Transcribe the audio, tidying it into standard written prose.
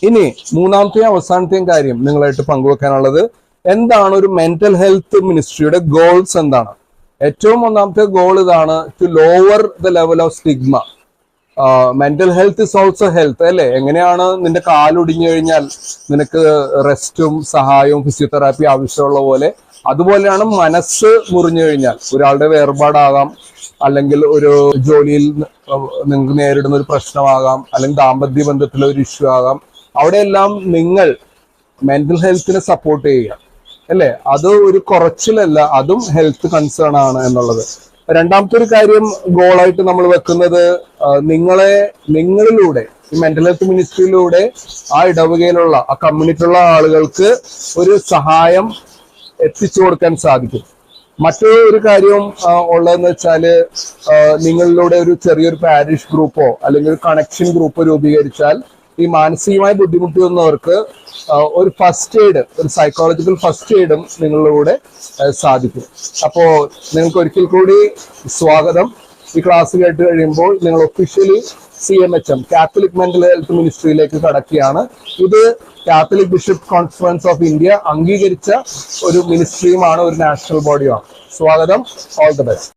ഇനി മൂന്നാമത്തെയും അവസാനത്തെയും കാര്യം നിങ്ങളായിട്ട് പങ്കുവെക്കാനുള്ളത്, എന്താണ് ഒരു മെന്റൽ ഹെൽത്ത് മിനിസ്ട്രിയുടെ ഗോൾസ് എന്താണ്? ഏറ്റവും ഒന്നാമത്തെ ഗോൾ ഇതാണ്, to lower the level of stigma. Mental health is also health അല്ലേ? എങ്ങനെയാണ് നിന്റെ കാലൊടിഞ്ഞു കഴിഞ്ഞാൽ നിനക്ക് റെസ്റ്റും സഹായവും ഫിസിയോതെറാപ്പി ആവശ്യമുള്ള പോലെ, അതുപോലെയാണ് മനസ്സ് മുറിഞ്ഞു കഴിഞ്ഞാൽ, ഒരാളുടെ വേർപാടാകാം, അല്ലെങ്കിൽ ഒരു ജോലിയിൽ നിങ്ങൾക്ക് നേരിടുന്ന ഒരു പ്രശ്നമാകാം, അല്ലെങ്കിൽ ദാമ്പത്യ ബന്ധത്തിലെ ഒരു ഇഷ്യൂ ആകാം, അവിടെയെല്ലാം നിങ്ങൾ മെന്റൽ ഹെൽത്തിനെ സപ്പോർട്ട് ചെയ്യുക അല്ലേ? അത് ഒരു കുറച്ചിലല്ല, അതും ഹെൽത്ത് കൺസേൺ ആണ് എന്നുള്ളത്. രണ്ടാമത്തെ ഒരു കാര്യം ഗോളായിട്ട് നമ്മൾ വെക്കുന്നത്, നിങ്ങളിലൂടെ ഈ മെന്റൽ ഹെൽത്ത് മിനിസ്ട്രിയിലൂടെ ആ ഇടവകയിലുള്ള ആ കമ്മ്യൂണിറ്റിയിലുള്ള ആളുകൾക്ക് ഒരു സഹായം എത്തിച്ചു കൊടുക്കാൻ സാധിക്കും. മറ്റൊരു കാര്യവും ഉള്ളതെന്ന് വെച്ചാല്, നിങ്ങളിലൂടെ ഒരു ചെറിയൊരു പാരിഷ് ഗ്രൂപ്പോ അല്ലെങ്കിൽ ഒരു കണക്ഷൻ ഗ്രൂപ്പോ രൂപീകരിച്ചാൽ ഈ മാനസികമായി ബുദ്ധിമുട്ടുന്നവർക്ക് ഒരു ഫസ്റ്റ് എയ്ഡ്, ഒരു സൈക്കോളജിക്കൽ ഫസ്റ്റ് എയ്ഡും നിങ്ങളിലൂടെ സാധിക്കും. അപ്പോ നിങ്ങൾക്ക് ഒരിക്കൽ കൂടി സ്വാഗതം. ഈ ക്ലാസ് കേട്ട് കഴിയുമ്പോൾ നിങ്ങൾ officially CMHM Catholic mental health മിനിസ്ട്രിയിലേക്ക് കടക്കുകയാണ്. ഇത് Catholic bishop conference of India അംഗീകരിച്ച ഒരു മിനിസ്ട്രിയുമാണ്, ഒരു നാഷണൽ ബോഡിയുമാണ്. സ്വാഗതം. All the best.